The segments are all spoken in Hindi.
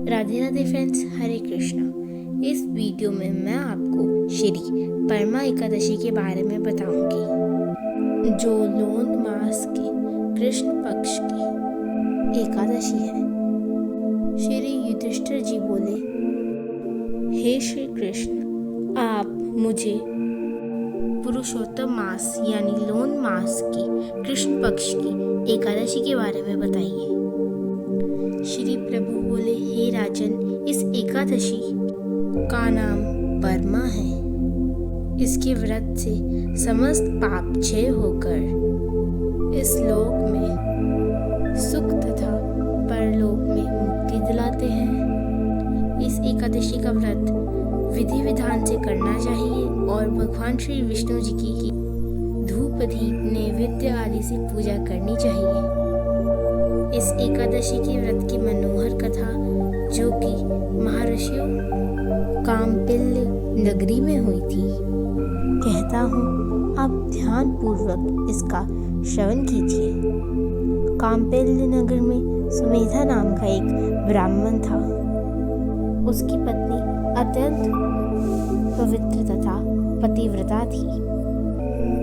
राधे राधे फ्रेंड्स, हरे कृष्णा। इस वीडियो में मैं आपको श्री परमा एकादशी के बारे में बताऊंगी, जो लोन मास की कृष्ण पक्ष की एकादशी है। श्री युधिष्ठिर जी बोले, हे श्री कृष्ण, आप मुझे पुरुषोत्तम मास यानी लोन मास की कृष्ण पक्ष की एकादशी के बारे में बताइए। श्री प्रभु बोले, हे राजन, इस एकादशी का नाम परमा है। इसके व्रत से समस्त पाप क्षय होकर इस लोक में सुख तथा परलोक में मुक्ति दिलाते हैं। इस एकादशी का व्रत विधि विधान से करना चाहिए और भगवान श्री विष्णु जी की धूप दीप नैवेद्य आदि से पूजा करनी चाहिए। इस एकादशी के व्रत की मनोहर कथा, जो कि महर्षियों कामपिल्य नगरी में हुई थी, कहता हूँ, आप ध्यान पूर्वक इसका श्रवण कीजिए। कामपिल्य नगर में सुमेधा नाम का एक ब्राह्मण था। उसकी पत्नी अत्यंत पवित्र तथा पतिव्रता थी,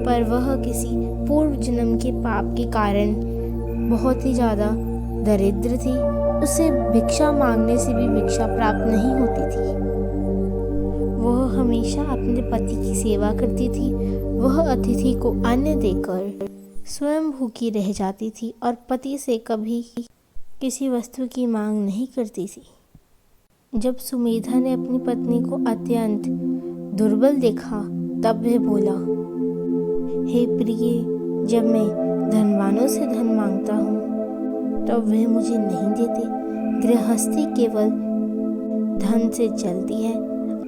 पर वह किसी पूर्व जन्म के पाप के कारण बहुत ही ज़्यादा दरिद्र थी। उसे भिक्षा मांगने से भी भिक्षा प्राप्त नहीं होती थी। वह हमेशा अपने पति की सेवा करती थी। वह अतिथि को अन्न देकर स्वयं भूखी रह जाती थी और पति से कभी किसी वस्तु की मांग नहीं करती थी। जब सुमेधा ने अपनी पत्नी को अत्यंत दुर्बल देखा, तब वह बोला, हे प्रिय, जब मैं धनवानों से धन मांगता हूँ तब वह मुझे नहीं देते। गृहस्थी केवल धन से चलती है।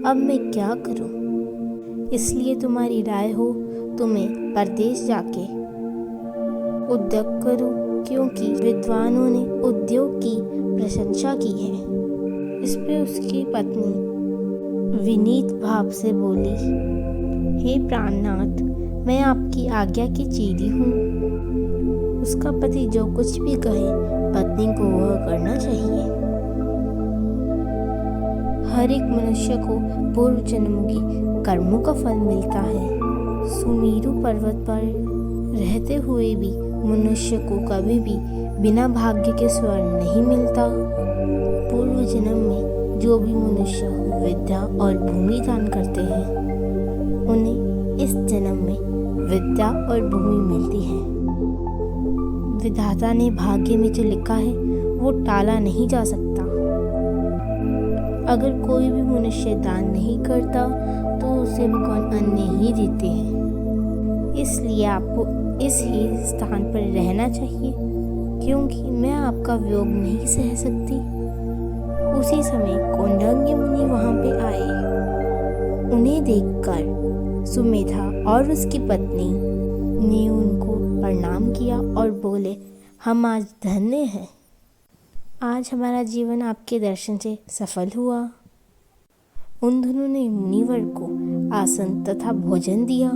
अब मैं क्या करूँ? इसलिए तुम्हारी राय हो तो मैं परदेश जाके उद्योग करूँ, क्योंकि विद्वानों ने उद्योग की प्रशंसा की है। इस पे उसकी पत्नी विनीत भाव से बोली, हे प्राणनाथ, मैं आपकी आज्ञा की चीरी हूँ। उसका पति जो कुछ भी कहे, पत्नी को वह करना चाहिए। हर एक मनुष्य को पूर्व जन्मों की कर्मों का फल मिलता है। सुमेरु पर्वत पर रहते हुए भी मनुष्य को कभी भी बिना भाग्य के स्वर्ण नहीं मिलता। पूर्व जन्म में जो भी मनुष्य विद्या और भूमि दान करते हैं, उन्हें इस जन्म में विद्या और भूमि मिलती है। विधाता ने भाग्य में जो लिखा है वो टाला नहीं जा सकता। अगर कोई भी मनुष्य दान नहीं करता तो उसे भगवान अन्न नहीं देते हैं। इसलिए आपको इस ही स्थान पर रहना चाहिए, क्योंकि मैं आपका वियोग नहीं सह सकती। उसी समय कोंडांगी मुनि वहां पे आए। उन्हें देखकर सुमेधा और उसकी पत्नी ने उनको प्रणाम किया और बोले, हम आज धन्य हैं। आज हमारा जीवन आपके दर्शन से सफल हुआ। उन दोनों ने मुनिवर को आसन तथा भोजन दिया।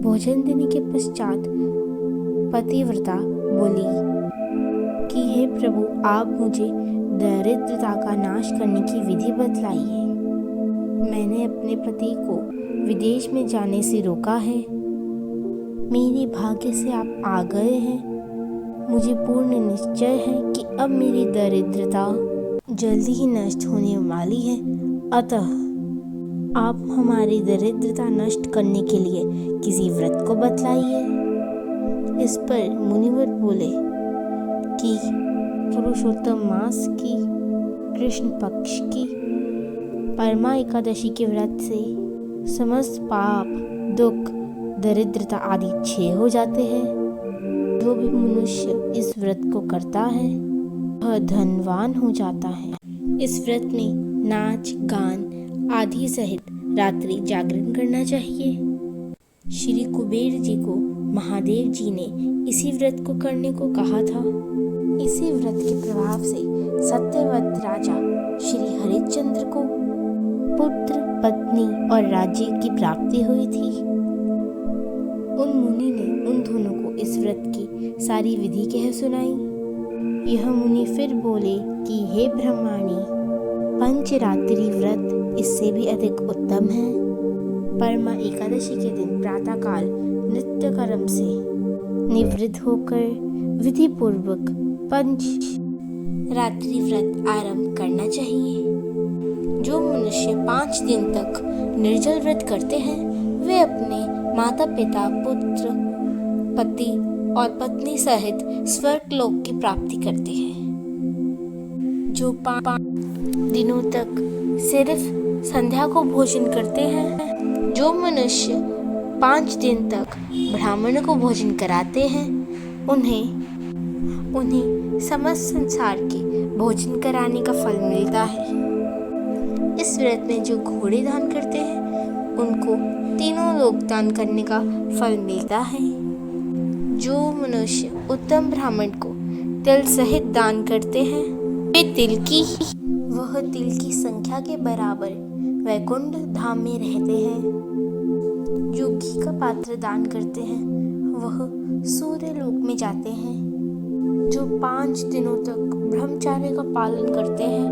भोजन देने के पश्चात पतिव्रता बोली कि हे प्रभु, आप मुझे दरिद्रता का नाश करने की विधि बतलाइए। मैंने अपने पति को विदेश में जाने से रोका है। मेरे भाग्य से आप आ गए हैं। मुझे पूर्ण निश्चय है कि अब मेरी दरिद्रता जल्दी ही नष्ट होने वाली है। अतः आप हमारी दरिद्रता नष्ट करने के लिए किसी व्रत को बतलाइए। इस पर मुनिवर बोले कि पुरुषोत्तम मास की कृष्ण पक्ष की परमा एकादशी के व्रत से समस्त पाप, दुख, दरिद्रता आदि क्षय हो जाते हैं। जो भी मनुष्य इस व्रत को करता है वह धनवान हो जाता है। इस व्रत में नाच गान आदि सहित रात्रि जागरण करना चाहिए। श्री कुबेर जी को महादेव जी ने इसी व्रत को करने को कहा था। इसी व्रत के प्रभाव से सत्यवत राजा श्री हरिश्चंद्र को पुत्र, पत्नी और राज्य की प्राप्ति हुई थी। उन मुनि ने उन दोनों को इस व्रत की सारी विधि कह सुनाई। यह मुनि फिर बोले कि हे ब्रह्माणी, पंचरात्रि व्रत इससे भी अधिक उत्तम है। परमा एकादशी के दिन प्रातःकाल नित्य कर्म से निवृत्त होकर विधि पूर्वक पंच रात्रि व्रत आरंभ करना चाहिए। जो मनुष्य 5 दिन तक निर्जल व्रत करते हैं वे अपने माता पिता, पुत्र, पति और पत्नी सहित स्वर्ग लोक की प्राप्ति करते हैं। जो 5 दिनों तक सिर्फ संध्या को भोजन करते हैं, जो मनुष्य 5 दिन तक ब्राह्मण को भोजन कराते हैं, उन्हें समस्त संसार के भोजन कराने का फल मिलता है। इस व्रत में जो घोड़े दान करते हैं उनको तीनों लोक दान करने का फल मिलता है। जो मनुष्य उत्तम ब्राह्मण को तिल सहित दान करते हैं वह तिल की संख्या के बराबर वैकुंठ धाम में रहते हैं। जो घी का पात्र दान करते हैं वह सूर्य लोक में जाते हैं। जो 5 दिनों तक ब्रह्मचर्य का पालन करते हैं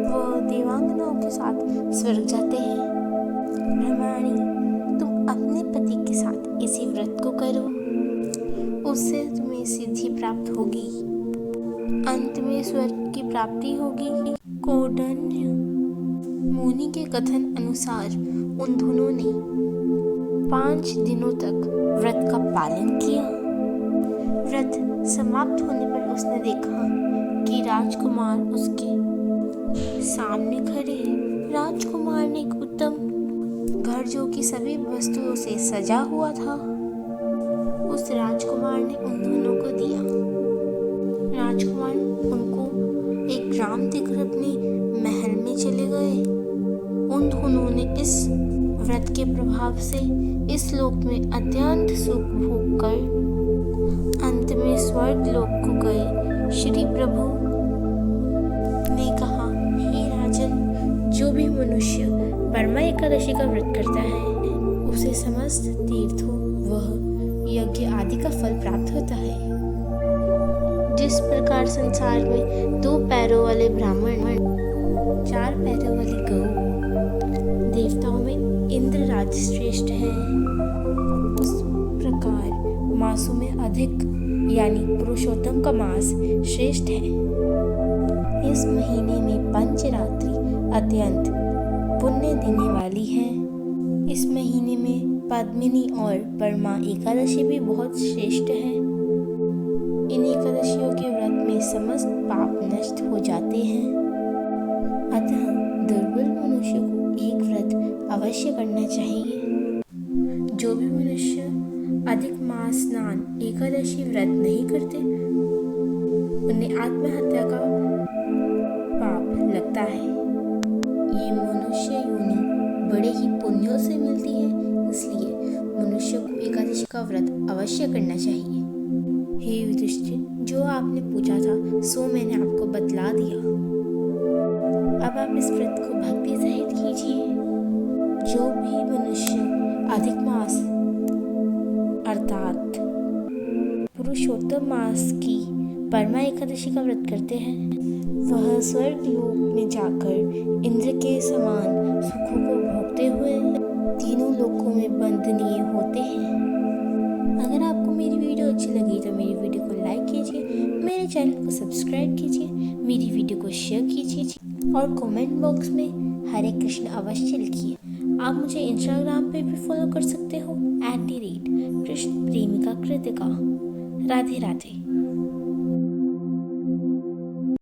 वह देवांगनाओं के साथ स्वर्ग जाते हैं। ब्रह्माणी, तुम अपने पति के साथ इसी व्रत को करो, उससे तुम्हें सिद्धि प्राप्त होगी, अंत में स्वर्ग की प्राप्ति होगी। कौंडिन्य मुनि के कथन अनुसार उन दोनों ने 5 दिनों तक व्रत का पालन किया। व्रत समाप्त होने पर उसने देखा कि राजकुमार उसके सामने खड़े हैं। राजकुमार ने एक उत्तम घर जो कि सभी वस्तुओं से सजा हुआ था, उस राजकुमार ने उन दोनों को दिया। राजकुमार उनको एक ग्राम देकर अपने महल में चले गए। उन दोनों ने इस व्रत के प्रभाव से इस लोक में अत्यंत सुख भोग कर अंत में स्वर्ग लोक को गए। श्री प्रभु ने कहा, हे राजन, जो भी मनुष्य परमा एकादशी का व्रत करता है उसे समस्त तीर्थों वह यज्ञ आदि का फल प्राप्त होता है। जिस प्रकार संसार में 2 पैरों वाले ब्राह्मण, 4 पैरों वाली गौ, देवताओं में इंद्र राज श्रेष्ठ है, उस प्रकार मासों में अधिक यानी पुरुषोत्तम का मास श्रेष्ठ है। इस महीने में पंचरात्रि अत्यंत पुण्य देने वाली है। इस महीने में पद्मिनी और परमा एकादशी भी बहुत श्रेष्ठ है। इन एकादशियों के व्रत में समस्त पाप नष्ट हो जाते हैं। अतः दुर्बल मनुष्य को एक व्रत अवश्य करना चाहिए। जो भी मनुष्य अधिक मास स्नान एकादशी व्रत नहीं करते उन्हें आत्महत्या का पाप लगता है। ये मनुष्य योनि बड़े ही पुण्यों से मिलती है, इसलिए मनुष्य को एकादशी का व्रत अवश्य करना चाहिए। हे युधिष्ठिर, जो आपने पूछा था सो मैंने आपको बतला दिया। अब आप इस व्रत को भक्ति सहित कीजिए। जो भी मनुष्य अधिक मास अर्थात पुरुषोत्तम मास की परमा एकादशी का व्रत करते हैं वह स्वर्ग लोक में जाकर इंद्र के समान सुखों को भोगते हुए तीनों लोकों में बंदनीय होते हैं। अगर आपको मेरी वीडियो अच्छी लगी तो मेरी वीडियो को लाइक कीजिए, मेरे चैनल को सब्सक्राइब कीजिए, मेरी वीडियो को शेयर कीजिए और कमेंट बॉक्स में हरे कृष्ण अवश्य लिखिए। आप मुझे इंस्टाग्राम पे भी फॉलो कर सकते हो @कृष्ण प्रेमिका कृतिका। राधे राधे।